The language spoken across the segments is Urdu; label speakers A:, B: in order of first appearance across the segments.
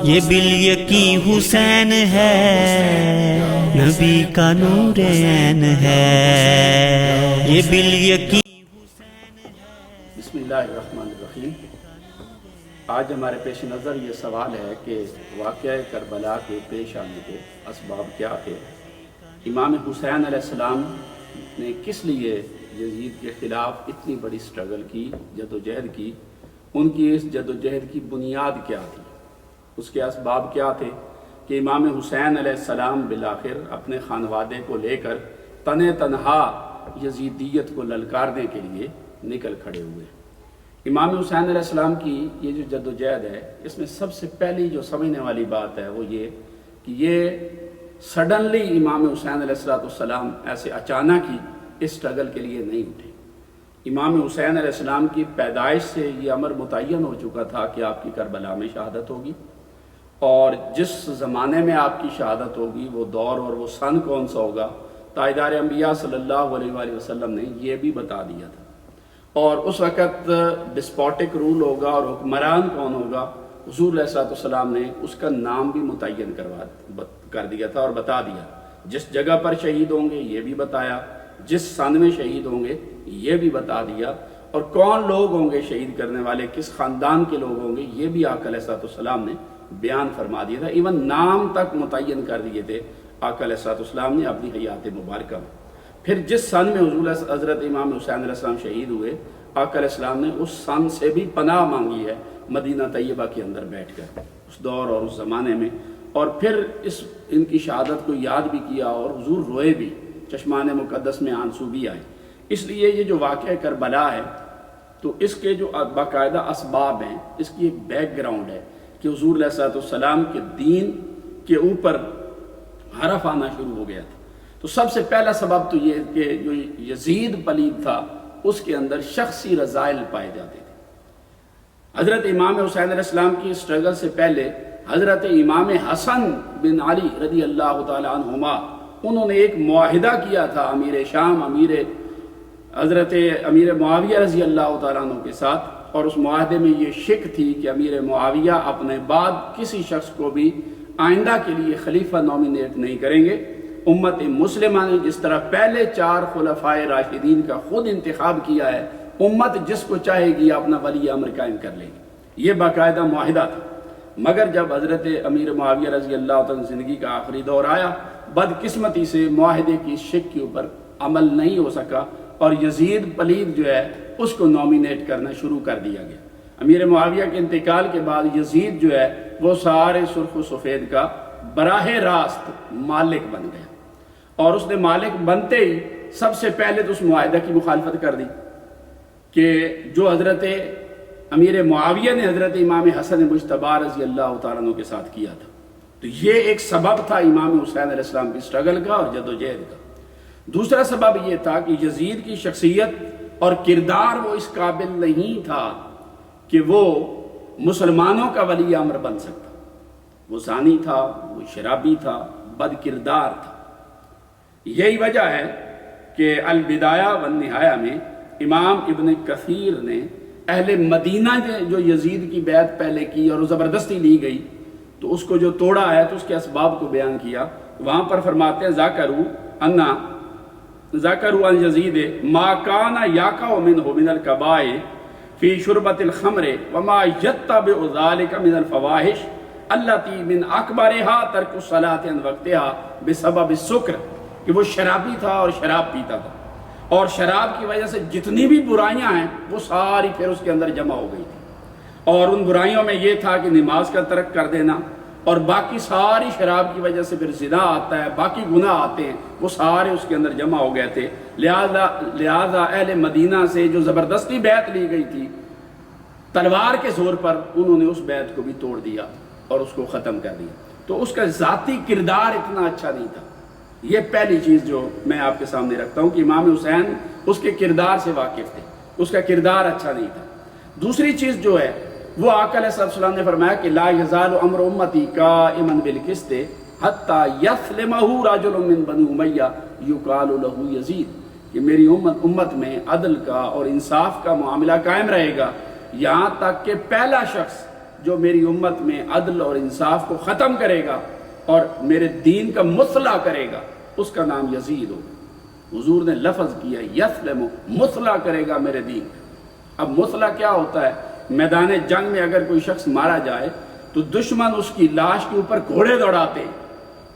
A: یہ بالیکی حسین ہے، نبی کا نور عین ہے، یہ بالیکی
B: بسم اللہ الرحمن الرحیم۔ آج ہمارے پیش نظر یہ سوال ہے کہ واقعہ کربلا کے پیش آنے کے اسباب کیا تھے؟ امام حسین علیہ السلام نے کس لیے یزید کے خلاف اتنی بڑی سٹرگل کی، جدوجہد کی؟ ان کی اس جدوجہد کی بنیاد کیا تھی؟ اس کے اسباب کیا تھے کہ امام حسین علیہ السلام بالآخر اپنے خانوادے کو لے کر تنہا یزیدیت کو للکارنے کے لیے نکل کھڑے ہوئے؟ امام حسین علیہ السلام کی یہ جو جدوجہد ہے، اس میں سب سے پہلی جو سمجھنے والی بات ہے وہ یہ کہ یہ سڈنلی امام حسین علیہ السلام ایسے اچانک ہی اس سٹرگل کے لیے نہیں اٹھے۔ امام حسین علیہ السلام کی پیدائش سے یہ امر متعین ہو چکا تھا کہ آپ کی کربلا میں شہادت ہوگی، اور جس زمانے میں آپ کی شہادت ہوگی وہ دور اور وہ سن کون سا ہوگا، تاجدار انبیاء صلی اللہ علیہ وآلہ وسلم نے یہ بھی بتا دیا تھا۔ اور اس وقت ڈسپوٹک رول ہوگا اور حکمران کون ہوگا، حضور علیہ السلام نے اس کا نام بھی متعین کر دیا تھا اور بتا دیا۔ جس جگہ پر شہید ہوں گے یہ بھی بتایا، جس سن میں شہید ہوں گے یہ بھی بتا دیا، اور کون لوگ ہوں گے شہید کرنے والے، کس خاندان کے لوگ ہوں گے یہ بھی آقا علیہ السلام نے بیان فرما دیا تھا۔ ایون نام تک متعین کر دیے تھے آقا علیہ السلام نے اپنی حیات مبارکہ میں۔ پھر جس سن میں حضرت امام حسین علیہ السلام شہید ہوئے، آقا علیہ السلام نے اس سن سے بھی پناہ مانگی ہے مدینہ طیبہ کے اندر بیٹھ کر، اس دور اور اس زمانے میں، اور پھر ان کی شہادت کو یاد بھی کیا، اور حضور روئے بھی، چشمان مقدس میں آنسو بھی آئے۔ اس لیے یہ جو واقعہ کربلا ہے تو اس کے جو باقاعدہ اسباب ہیں، اس کی ایک بیک گراؤنڈ ہے کہ حضور علیہ السلام کے دین کے اوپر حرف آنا شروع ہو گیا تھا۔ تو سب سے پہلا سبب تو یہ کہ جو یزید پلید تھا اس کے اندر شخصی رذائل پائے جاتے تھے۔ حضرت امام حسین علیہ السلام کی سٹرگل سے پہلے حضرت امام حسن بن علی رضی اللہ تعالی عنہما، انہوں نے ایک معاہدہ کیا تھا امیر شام حضرت امیر معاویہ رضی اللہ تعالیٰ عنہ کے ساتھ، اور اس معاہدے میں یہ شک تھی کہ امیر معاویہ اپنے بعد کسی شخص کو بھی آئندہ کے لیے خلیفہ نومینیٹ نہیں کریں گے۔ امت مسلمہ نے جس طرح پہلے 4 خلفائے راشدین کا خود انتخاب کیا ہے، امت جس کو چاہے گی اپنا ولی امر قائم کر لے گی، یہ باقاعدہ معاہدہ تھا۔ مگر جب حضرت امیر معاویہ رضی اللہ تعالیٰ زندگی کا آخری دور آیا، بدقسمتی سے معاہدے کی شک کے اوپر عمل نہیں ہو سکا، اور یزید پلید جو ہے اس کو نومینیٹ کرنا شروع کر دیا گیا۔ امیر معاویہ کے انتقال کے بعد یزید جو ہے وہ سارے سرخ و سفید کا براہ راست مالک بن گیا، اور اس نے مالک بنتے ہی سب سے پہلے تو اس معاہدہ کی مخالفت کر دی کہ جو حضرت امیر معاویہ نے حضرت امام حسن مجتبی رضی اللہ تعالیٰ عنہ کے ساتھ کیا تھا۔ تو یہ ایک سبب تھا امام حسین علیہ السلام کی سٹرگل کا اور جدوجہد کا۔ دوسرا سبب یہ تھا کہ یزید کی شخصیت اور کردار وہ اس قابل نہیں تھا کہ وہ مسلمانوں کا ولی امر بن سکتا۔ وہ زانی تھا، وہ شرابی تھا، بد کردار تھا۔ یہی وجہ ہے کہ البدایہ والنہایہ میں امام ابن کثیر نے اہل مدینہ جو یزید کی بیعت پہلے کی اور زبردستی لی گئی تو اس کو جو توڑا ہے تو اس کے اسباب کو بیان کیا۔ وہاں پر فرماتے ہیں ذکروا عن یزید ما کان یقع منہ من الکبائر فی شربۃ الخمر وما یتبع ذلک من الفواحش التی من اکبرها ترک الصلاۃ عن وقتها بسبب السکر، کہ وہ شرابی تھا اور شراب پیتا تھا، اور شراب کی وجہ سے جتنی بھی برائیاں ہیں وہ ساری پھر اس کے اندر جمع ہو گئی تھی، اور ان برائیوں میں یہ تھا کہ نماز کا ترک کر دینا، اور باقی ساری شراب کی وجہ سے پھر زنا آتا ہے، باقی گناہ آتے ہیں، وہ سارے اس کے اندر جمع ہو گئے تھے۔ لہذا اہل مدینہ سے جو زبردستی بیعت لی گئی تھی تلوار کے زور پر، انہوں نے اس بیعت کو بھی توڑ دیا اور اس کو ختم کر دیا۔ تو اس کا ذاتی کردار اتنا اچھا نہیں تھا۔ یہ پہلی چیز جو میں آپ کے سامنے رکھتا ہوں کہ امام حسین اس کے کردار سے واقف تھے، اس کا کردار اچھا نہیں تھا۔ دوسری چیز جو ہے وہ آقا علیہ السلام نے فرمایا کہ لا یزال امر امتی قائما بالقسط حتی یسلمہ رجل من بنی امیہ یقال لہ یزید، کہ میری امت میں عدل کا اور انصاف کا معاملہ قائم رہے گا یہاں تک کہ پہلا شخص جو میری امت میں عدل اور انصاف کو ختم کرے گا اور میرے دین کا مصلح کرے گا، اس کا نام یزید ہوگا۔ حضور نے لفظ کیا یسلم، مصلح کرے گا میرے دین۔ اب مصلح کیا ہوتا ہے؟ میدان جنگ میں اگر کوئی شخص مارا جائے تو دشمن اس کی لاش کے اوپر گھوڑے دوڑاتے ہیں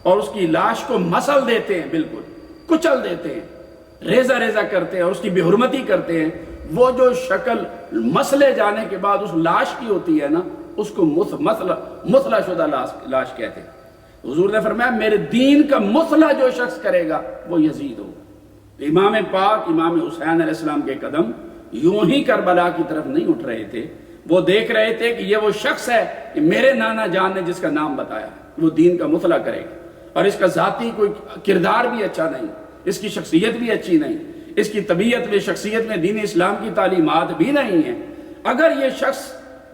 B: اور اس کی لاش کو مسل دیتے ہیں، بالکل کچل دیتے ہیں، ریزہ ریزہ کرتے ہیں اور اس کی بے حرمتی کرتے ہیں۔ وہ جو شکل مسلے جانے کے بعد اس لاش کی ہوتی ہے نا، اس کو مسلح شدہ لاش کہتے ہیں۔ حضور نے فرمایا میرے دین کا مسلح جو شخص کرے گا وہ یزید ہوگا۔ امام پاک امام حسین علیہ السلام کے قدم یوں ہی کربلا کی طرف نہیں اٹھ رہے تھے، وہ دیکھ رہے تھے کہ یہ وہ شخص ہے کہ میرے نانا جان نے جس کا نام بتایا وہ دین کا مسلح کرے گا، اور اس کا ذاتی کوئی کردار بھی اچھا نہیں، اس کی شخصیت بھی اچھی نہیں، اس کی طبیعت میں شخصیت میں دین اسلام کی تعلیمات بھی نہیں ہیں۔ اگر یہ شخص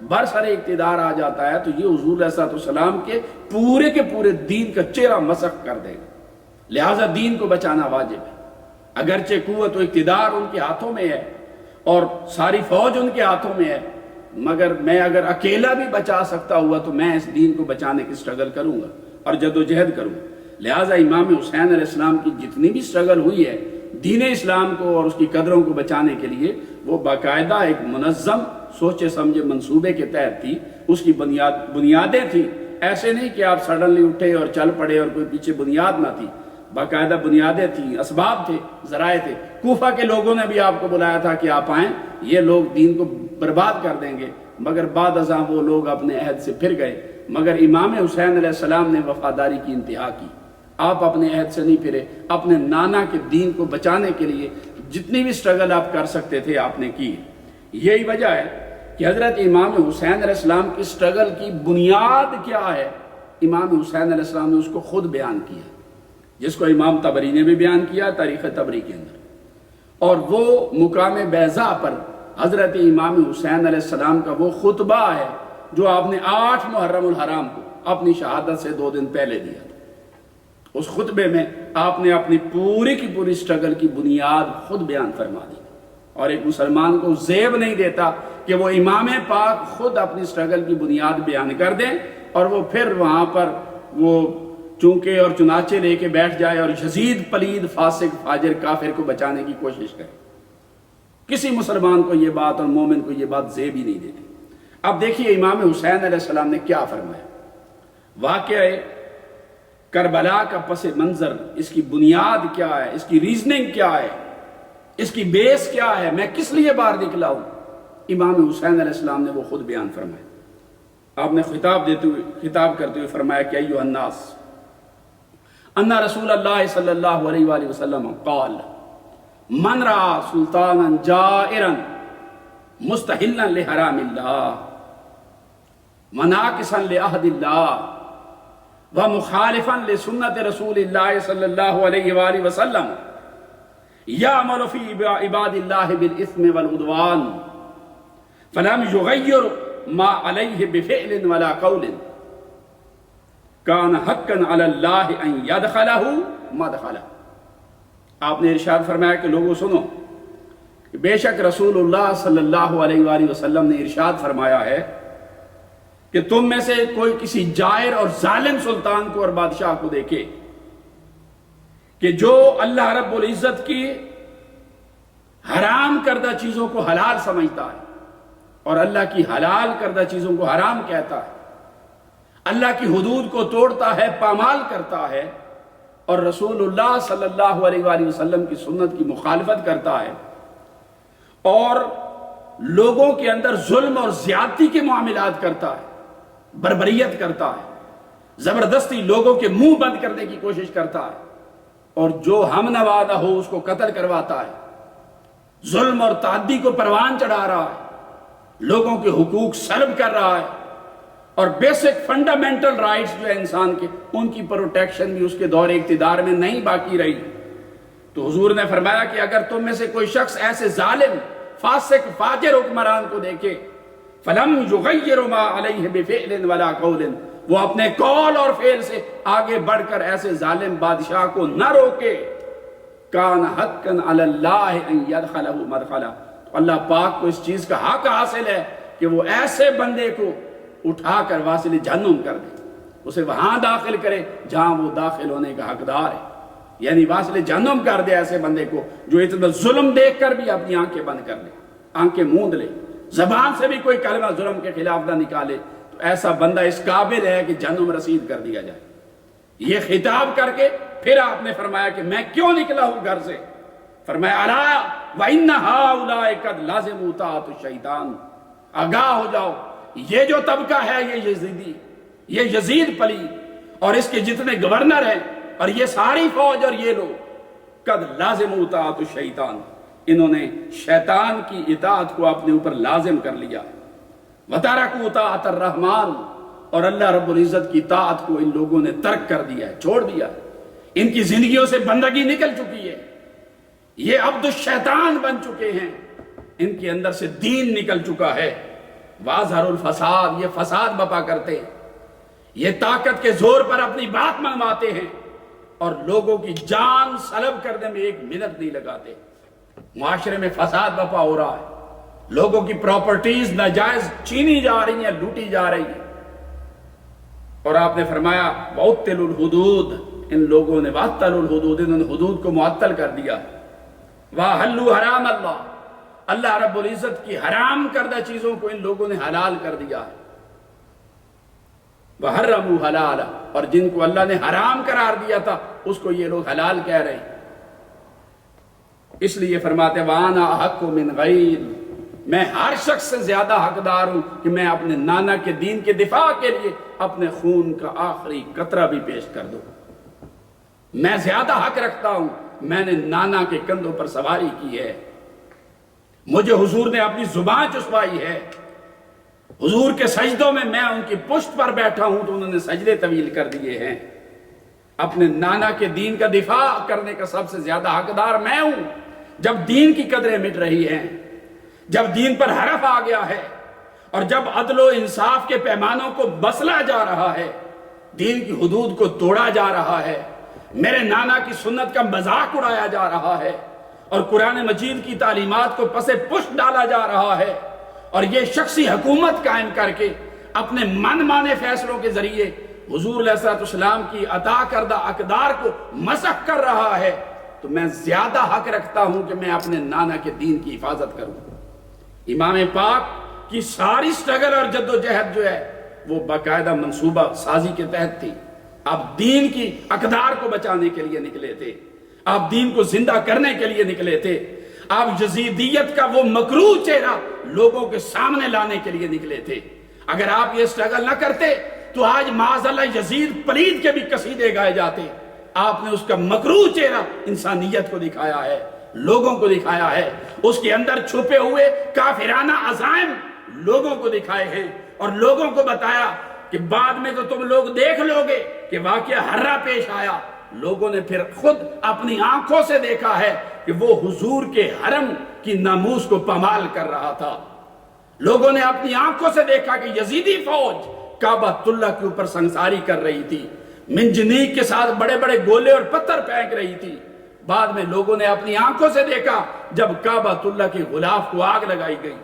B: برسر اقتدار آ جاتا ہے تو یہ حضور علیہ السلام کے پورے دین کا چہرہ مسخ کر دے گا۔ لہٰذا دین کو بچانا واجب ہے۔ اگرچہ قوت و اقتدار ان کے ہاتھوں میں ہے اور ساری فوج ان کے ہاتھوں میں ہے، مگر میں اگر اکیلا بھی بچا سکتا ہوا تو میں اس دین کو بچانے کی سٹرگل کروں گا اور جد و جہد کروں گا۔ لہٰذا امام حسین علیہ السلام کی جتنی بھی سٹرگل ہوئی ہے دین اسلام کو اور اس کی قدروں کو بچانے کے لیے، وہ باقاعدہ ایک منظم سوچے سمجھے منصوبے کے تحت تھی، اس کی بنیادیں تھیں۔ ایسے نہیں کہ آپ سڈنلی اٹھے اور چل پڑے اور کوئی پیچھے بنیاد نہ تھی، باقاعدہ بنیادیں تھیں، اسباب تھے، ذرائع تھے۔ کوفہ کے لوگوں نے بھی آپ کو بلایا تھا کہ آپ آئیں، یہ لوگ دین کو برباد کر دیں گے، مگر بعد ازاں وہ لوگ اپنے عہد سے پھر گئے۔ مگر امام حسین علیہ السلام نے وفاداری کی انتہا کی، آپ اپنے عہد سے نہیں پھرے، اپنے نانا کے دین کو بچانے کے لیے جتنی بھی سٹرگل آپ کر سکتے تھے آپ نے کی۔ یہی وجہ ہے کہ حضرت امام حسین علیہ السلام کی سٹرگل کی بنیاد کیا ہے، امام حسین علیہ السلام نے اس کو خود بیان کیا، جس کو امام طبری نے بھی بیان کیا تاریخ طبری کے اندر۔ اور وہ مقام بیضا پر حضرت امام حسین علیہ السلام کا وہ خطبہ ہے جو آپ نے 8 محرم الحرام کو اپنی شہادت سے 2 دن پہلے دیا تھا۔ اس خطبے میں آپ نے اپنی پوری کی پوری سٹرگل کی بنیاد خود بیان فرما دی، اور ایک مسلمان کو زیب نہیں دیتا کہ وہ امام پاک خود اپنی سٹرگل کی بنیاد بیان کر دیں اور وہ پھر وہاں پر وہ چونکے اور چنانچے لے کے بیٹھ جائے اور یزید پلید فاسق فاجر کافر کو بچانے کی کوشش کرے۔ کسی مسلمان کو یہ بات اور مومن کو یہ بات زیب ہی نہیں دیتی۔ اب دیکھیے امام حسین علیہ السلام نے کیا فرمایا، واقعہ کربلا کا پس منظر، اس کی بنیاد کیا ہے، اس کی ریزننگ کیا ہے، اس کی بیس کیا ہے، میں کس لیے باہر نکلا ہوں، امام حسین علیہ السلام نے وہ خود بیان فرمایا۔ آپ نے خطاب کرتے ہوئے فرمایا کہ ایھا الناس ان رسول اللہ صلی اللہ علیہ وآلہ وسلم قال من رأى سلطانا جائرا مستحلا لحرام اللہ مناکسا لعہد اللہ ومخالفا لسنت رسول اللہ صلی اللہ علیہ وآلہ وسلم یعمل فی عباد اللہ بالإثم والعدوان فلم یغیر ما علیہ بفعل ولا قول کان حقا علی اللہ ان یدخلہ مدخلہ۔ آپ نے ارشاد فرمایا کہ لوگوں سنو، بے شک رسول اللہ صلی اللہ علیہ وآلہ وسلم نے ارشاد فرمایا ہے کہ تم میں سے کوئی کسی جائر اور ظالم سلطان کو اور بادشاہ کو دیکھے کہ جو اللہ رب العزت کی حرام کردہ چیزوں کو حلال سمجھتا ہے اور اللہ کی حلال کردہ چیزوں کو حرام کہتا ہے، اللہ کی حدود کو توڑتا ہے، پامال کرتا ہے، اور رسول اللہ صلی اللہ علیہ وآلہ وسلم کی سنت کی مخالفت کرتا ہے، اور لوگوں کے اندر ظلم اور زیادتی کے معاملات کرتا ہے، بربریت کرتا ہے، زبردستی لوگوں کے منہ بند کرنے کی کوشش کرتا ہے، اور جو ہم نوا نہ ہو اس کو قتل کرواتا ہے، ظلم اور تعدی کو پروان چڑھا رہا ہے، لوگوں کے حقوق سلب کر رہا ہے، اور بیسک فنڈامنٹل رائٹس جو ہے انسان کے، ان کی پروٹیکشن بھی اس کے دور اقتدار میں نہیں باقی رہی۔ تو حضور نے فرمایا کہ اگر تم میں سے کوئی شخص ایسے ظالم فاسق فاجر حکمران کو دیکھے فلم یغیر ما علیہ بفعل ولا قول، وہ اپنے قول اور فعل سے آگے بڑھ کر ایسے ظالم بادشاہ کو نہ روکے، کان حقا علی اللہ ان یدخلہ مدخلہ، اللہ پاک کو اس چیز کا حق حاصل ہے کہ وہ ایسے بندے کو اٹھا کر واصل جہنم کر دے، اسے وہاں داخل کرے جہاں وہ داخل ہونے کا حقدار ہے، یعنی واصل جہنم کر دے ایسے بندے کو جو اتنا ظلم دیکھ کر بھی اپنی آنکھیں بند کر لے، آنکھیں موند لے، زبان سے بھی کوئی کلمہ ظلم کے خلاف نہ نکالے، تو ایسا بندہ اس قابل ہے کہ جہنم رسید کر دیا جائے۔ یہ خطاب کر کے پھر آپ نے فرمایا کہ میں کیوں نکلا ہوں گھر سے؟ فرمایا الا وَإِنَّ هَؤُلَاءِ قَدْ لَازِمُوا طَاعَةَ الشَّيْطَانِ، آگاہ ہو جاؤ، یہ جو طبقہ ہے یہ یزیدی، یہ یزید پلید اور اس کے جتنے گورنر ہیں اور یہ ساری فوج اور یہ لوگ قد لازموا طاعۃ الشیطان، انہوں نے شیطان کی اطاعت کو اپنے اوپر لازم کر لیا، وترکوا طاعۃ الرحمن، اور اللہ رب العزت کی طاعت کو ان لوگوں نے ترک کر دیا ہے، چھوڑ دیا ہے، ان کی زندگیوں سے بندگی نکل چکی ہے، یہ عبد الشیطان بن چکے ہیں، ان کے اندر سے دین نکل چکا ہے، واظہر الفساد، یہ فساد بپا کرتے ہیں، یہ طاقت کے زور پر اپنی بات منواتے ہیں اور لوگوں کی جان سلب کرنے میں ایک منٹ نہیں لگاتے، معاشرے میں فساد بپا ہو رہا ہے، لوگوں کی پراپرٹیز ناجائز چھینی جا رہی ہیں، لوٹی جا رہی ہیں، اور آپ نے فرمایا وَأُبْطِلُوا الْحُدُودَ، ان لوگوں نے وَأَبْطَلُوا الْحُدُودَ، انہوں نے حدود کو معطل کر دیا، وَأَحَلُّوا حَرَامَ اللَّهِ، اللہ رب العزت کی حرام کردہ چیزوں کو ان لوگوں نے حلال کر دیا ہے، وَحَرَّمُوا حَلَالًا، اور جن کو اللہ نے حرام قرار دیا تھا اس کو یہ لوگ حلال کہہ رہے ہیں، اس لیے فرماتے وَأَنَا أَحَقُّ مِنْ غَيْرِ، میں ہر شخص سے زیادہ حقدار ہوں کہ میں اپنے نانا کے دین کے دفاع کے لیے اپنے خون کا آخری قطرہ بھی پیش کر دوں، میں زیادہ حق رکھتا ہوں، میں نے نانا کے کندھوں پر سواری کی ہے، مجھے حضور نے اپنی زبان چسوائی ہے، حضور کے سجدوں میں میں ان کی پشت پر بیٹھا ہوں تو انہوں نے سجدے طویل کر دیے ہیں، اپنے نانا کے دین کا دفاع کرنے کا سب سے زیادہ حقدار میں ہوں، جب دین کی قدریں مٹ رہی ہیں، جب دین پر حرف آ گیا ہے اور جب عدل و انصاف کے پیمانوں کو بسلا جا رہا ہے، دین کی حدود کو توڑا جا رہا ہے، میرے نانا کی سنت کا مذاق اڑایا جا رہا ہے اور قرآن مجید کی تعلیمات کو پس پشت ڈالا جا رہا ہے، اور یہ شخصی حکومت قائم کر کے اپنے من مانے فیصلوں کے ذریعے حضور علیہ السلام کی عطا کردہ اقدار کو مسخ کر رہا ہے، تو میں زیادہ حق رکھتا ہوں کہ میں اپنے نانا کے دین کی حفاظت کروں۔ امام پاک کی ساری سٹرگل اور جد و جہد جو ہے وہ باقاعدہ منصوبہ سازی کے تحت تھی، آپ دین کی اقدار کو بچانے کے لیے نکلے تھے، آپ دین کو زندہ کرنے کے لیے نکلے تھے، آپ یزیدیت کا وہ مکروہ چہرہ لوگوں کے سامنے لانے کے لیے نکلے تھے۔ اگر آپ یہ سٹرگل نہ کرتے تو آج معاذ اللہ یزید پلید کے بھی قصیدے گائے جاتے، آپ نے اس کا مکروہ چہرہ انسانیت کو دکھایا ہے، لوگوں کو دکھایا ہے، اس کے اندر چھپے ہوئے کافرانہ عزائم لوگوں کو دکھائے ہیں اور لوگوں کو بتایا کہ بعد میں تو تم لوگ دیکھ لو گے کہ واقعہ ہررا پیش آیا، لوگوں نے پھر خود اپنی آنکھوں سے دیکھا ہے کہ وہ حضور کے حرم کی ناموس کو پامال کر رہا تھا، لوگوں نے اپنی آنکھوں سے دیکھا کہ یزیدی فوج کعبۃ اللہ کے اوپر سنگساری کر رہی تھی، منجنیق کے ساتھ بڑے بڑے گولے اور پتھر پھینک رہی تھی، بعد میں لوگوں نے اپنی آنکھوں سے دیکھا جب کعبۃ اللہ کے غلاف کو آگ لگائی گئی،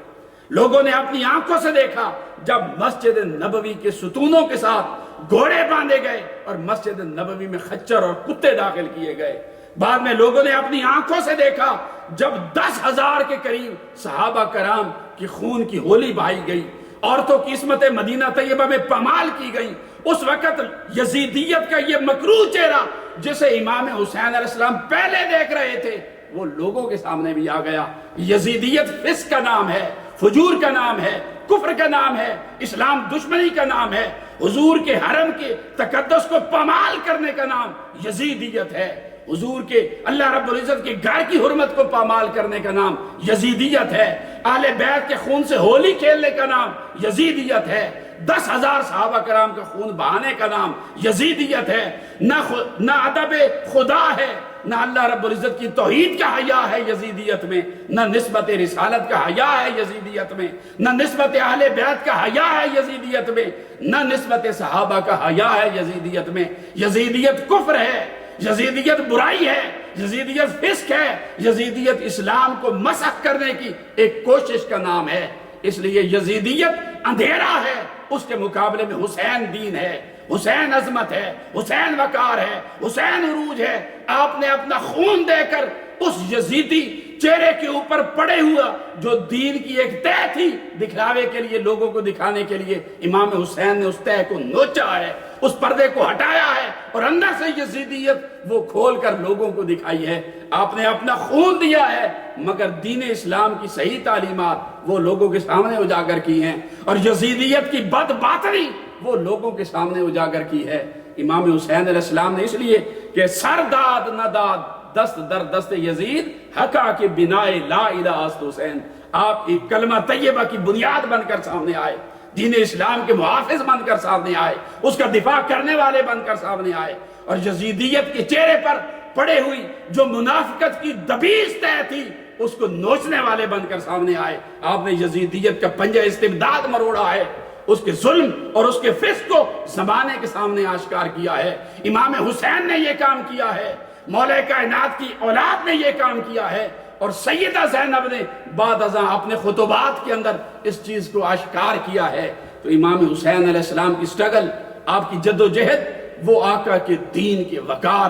B: لوگوں نے اپنی آنکھوں سے دیکھا جب مسجد نبوی کے ستونوں کے ساتھ گھوڑے باندھے گئے اور مسجد نبوی میں خچر اور کتے داخل کیے گئے، بعد میں لوگوں نے اپنی آنکھوں سے دیکھا جب 10,000 کے قریب صحابہ کرام کی خون کی ہولی بہائی گئی، عورتوں کی عصمت مدینہ طیبہ میں پامال کی گئی، اس وقت یزیدیت کا یہ مکروہ چہرہ جسے امام حسین علیہ السلام پہلے دیکھ رہے تھے وہ لوگوں کے سامنے بھی آ گیا۔ یزیدیت فسق کا نام ہے، فجور کا نام ہے، کفر کا نام ہے، اسلام دشمنی کا نام ہے، حضور کے حرم کے تقدس کو پامال کرنے کا نام یزیدیت ہے، حضور کے اللہ رب العزت کے گھر کی حرمت کو پامال کرنے کا نام یزیدیت ہے، اہل بیت کے خون سے ہولی کھیلنے کا نام یزیدیت ہے، 10,000 صحابہ کرام کا خون بہانے کا نام یزیدیت ہے، نہ ادب خدا ہے، نہ اللہ رب العزت کی توحید کا حیا ہے یزیدیت میں، نہ نسبت رسالت کا حیا ہے یزیدیت میں، نہ نسبت اہل بیت کا حیا ہے یزیدیت میں، نہ نسبت صحابہ کا حیا ہے یزیدیت میں۔ یزیدیت کفر ہے، یزیدیت برائی ہے، یزیدیت فسق ہے، یزیدیت اسلام کو مسخ کرنے کی ایک کوشش کا نام ہے، اس لیے یزیدیت اندھیرا ہے، اس کے مقابلے میں حسین دین ہے، حسین عظمت ہے، حسین وقار ہے، حسین عروج ہے۔ آپ نے اپنا خون دے کر اس یزیدی چہرے کے اوپر پڑے ہوا جو دین کی ایک تہ تھی، دکھلاوے کے لیے، لوگوں کو دکھانے کے لیے، امام حسین نے اس تہ کو نوچا ہے، اس پردے کو ہٹایا ہے اور اندر سے یزیدیت وہ کھول کر لوگوں کو دکھائی ہے۔ آپ نے اپنا خون دیا ہے، مگر دین اسلام کی صحیح تعلیمات وہ لوگوں کے سامنے اجاگر کی ہیں، اور یزیدیت کی بد باطنی وہ لوگوں کے سامنے اجاگر کی ہے۔ امام حسین علیہ السلام نے اس لیے کہ سر داد نہ داد دست در دست یزید حقا کے بنائے لا الہ است حسین، آپ ایک کلمہ طیبہ کی بنیاد بن کر سامنے آئے، دین اسلام کے محافظ بن کر سامنے آئے، اس کا دفاع کرنے والے بن کر سامنے آئے، اور یزیدیت کے چہرے پر پڑے ہوئی جو منافقت کی دبیز تہ تھی اس کو نوچنے والے بن کر سامنے آئے۔ آپ نے یزیدیت کا پنجہ استبداد مروڑا ہے، اس کے ظلم اور اس کے فسق کو زمانے کے سامنے آشکار کیا ہے۔ امام حسین نے یہ کام کیا ہے، مولا کائنات کی اولاد نے یہ کام کیا ہے، اور سیدہ زینب نے بعد ازاں اپنے خطبات کے اندر اس چیز کو آشکار کیا ہے۔ تو امام حسین علیہ السلام کی سٹرگل، آپ کی جد و جہد، وہ آقا کے دین کے وقار،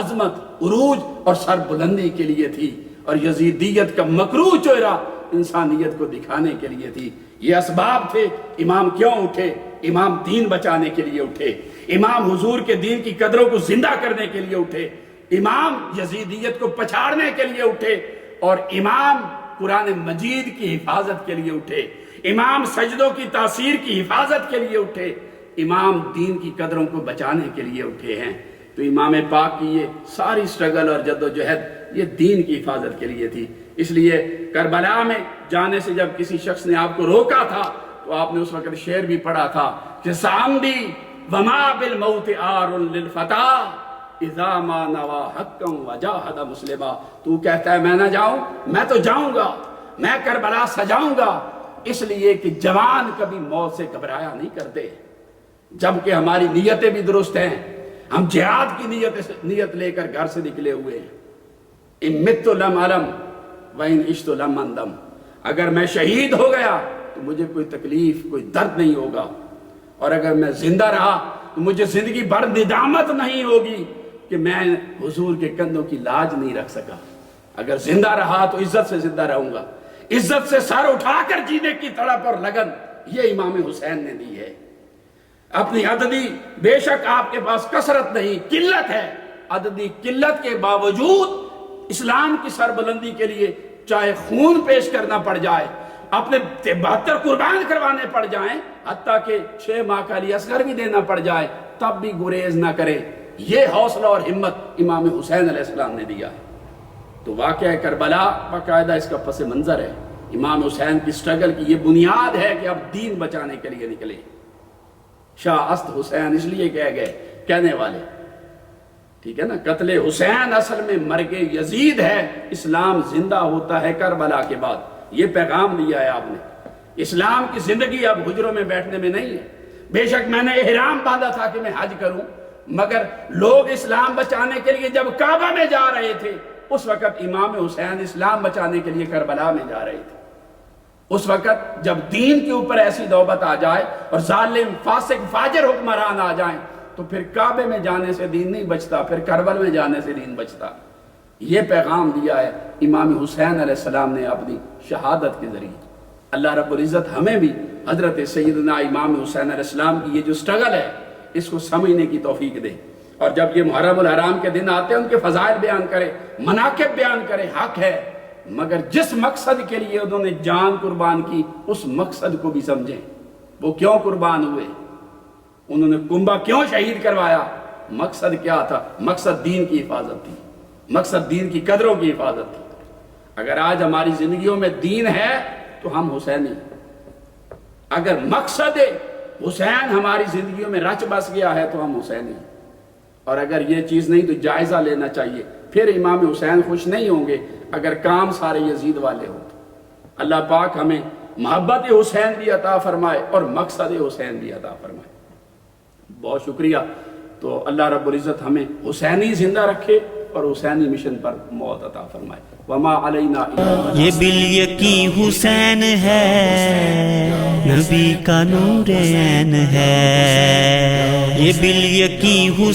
B: عظمت، عروج اور سر بلندی کے لیے تھی، اور یزیدیت کا مکروہ چہرہ انسانیت کو دکھانے کے لیے تھی۔ یہ اسباب تھے۔ امام کیوں اٹھے؟ امام دین بچانے کے لیے اٹھے، امام حضور کے دین کی قدروں کو زندہ کرنے کے لیے اٹھے، امام یزیدیت کو پچھاڑنے کے لیے اٹھے، اور امام قرآن مجید کی حفاظت کے لیے اٹھے، امام سجدوں کی تاثیر کی حفاظت کے لیے اٹھے، امام دین کی قدروں کو بچانے کے لیے اٹھے ہیں۔ تو امام پاک کی یہ ساری سٹرگل اور جد و جہد یہ دین کی حفاظت کے لیے تھی۔ اس لیے کربلا میں جانے سے جب کسی شخص نے آپ کو روکا تھا تو آپ نے اس وقت شعر بھی پڑھا تھا کہ سامدی وما بالموت آر للفتى اذا ما نوا حقا وجاہد مسلما۔ تو کہتا ہے میں نہ جاؤں، میں تو جاؤں گا، میں کربلا سجاؤں گا، اس لیے کہ جوان کبھی موت سے گھبرایا نہیں کرتے، جبکہ ہماری نیتیں بھی درست ہیں، ہم جہاد کی نیت لے کر گھر سے نکلے ہوئے ہیں۔ ان مت لم علم وان عشت لم اندم، اگر میں شہید ہو گیا تو مجھے کوئی تکلیف، کوئی درد نہیں ہوگا، اور اگر میں زندہ رہا تو مجھے زندگی بھر ندامت نہیں ہوگی کہ میں حضور کے کندھوں کی لاج نہیں رکھ سکا۔ اگر زندہ رہا تو عزت سے زندہ رہوں گا، عزت سے سر اٹھا کر جینے کی تڑپ اور لگن یہ امام حسین نے دی ہے۔ اپنی عددی بے شک آپ کے پاس کثرت نہیں، قلت ہے، عددی قلت کے باوجود اسلام کی سربلندی کے لیے چاہے خون پیش کرنا پڑ جائے، اپنے 72 قربان کروانے پڑ جائیں، حتیٰ کہ 6 ماہ کا علی اصغر بھی دینا پڑ جائے، تب بھی گریز نہ کرے۔ یہ حوصلہ اور ہمت امام حسین علیہ السلام نے دیا ہے۔ تو واقعہ کربلا باقاعدہ اس کا پس منظر ہے، امام حسین کی سٹرگل کی یہ بنیاد ہے کہ اب دین بچانے کے لیے نکلے۔ شاہ است حسین اس لیے کہہ گئے کہنے والے، ٹھیک ہے نا، قتل حسین اصل میں مرگ یزید ہے، اسلام زندہ ہوتا ہے کربلا کے بعد۔ یہ پیغام دیا ہے آپ نے۔ اسلام کی زندگی اب حجروں میں بیٹھنے میں نہیں ہے۔ بے شک میں نے احرام باندھا تھا کہ میں حج کروں، مگر لوگ اسلام بچانے کے لیے جب کعبہ میں جا رہے تھے اس وقت امام حسین اسلام بچانے کے لیے کربلا میں جا رہے تھے۔ اس وقت جب دین کے اوپر ایسی نوبت آ جائے اور ظالم فاسق فاجر حکمران آ جائیں تو پھر کعبے میں جانے سے دین نہیں بچتا، پھر کربل میں جانے سے دین بچتا۔ یہ پیغام دیا ہے امام حسین علیہ السلام نے اپنی شہادت کے ذریعے۔ اللہ رب العزت ہمیں بھی حضرت سیدنا امام حسین علیہ السلام کی یہ جو سٹرگل ہے اس کو سمجھنے کی توفیق دے، اور جب یہ محرم الحرام کے دن آتے ہیں ان کے فضائل بیان کرے، مناقب بیان کرے، حق ہے، مگر جس مقصد کے لیے انہوں نے جان قربان کی اس مقصد کو بھی سمجھیں۔ وہ کیوں قربان ہوئے، انہوں نے کنبہ کیوں شہید کروایا، مقصد کیا تھا؟ مقصد دین کی حفاظت تھی، مقصد دین کی قدروں کی حفاظت تھی۔ اگر آج ہماری زندگیوں میں دین ہے تو ہم حسینی، اگر مقصد حسین ہماری زندگیوں میں رچ بس گیا ہے تو ہم حسینی، اور اگر یہ چیز نہیں تو جائزہ لینا چاہیے۔ پھر امام حسین خوش نہیں ہوں گے اگر کام سارے یزید والے ہوں۔ اللہ پاک ہمیں محبت حسین بھی عطا فرمائے اور مقصد حسین بھی عطا فرمائے۔ بہت شکریہ۔ تو اللہ رب العزت ہمیں حسینی زندہ رکھے اور حسینی مشن پر موت عطا فرمائے۔ وما علینا
A: یہ بالیقین حسین ہے، نبی کا نور عین ہے، یہ بالیقین حسین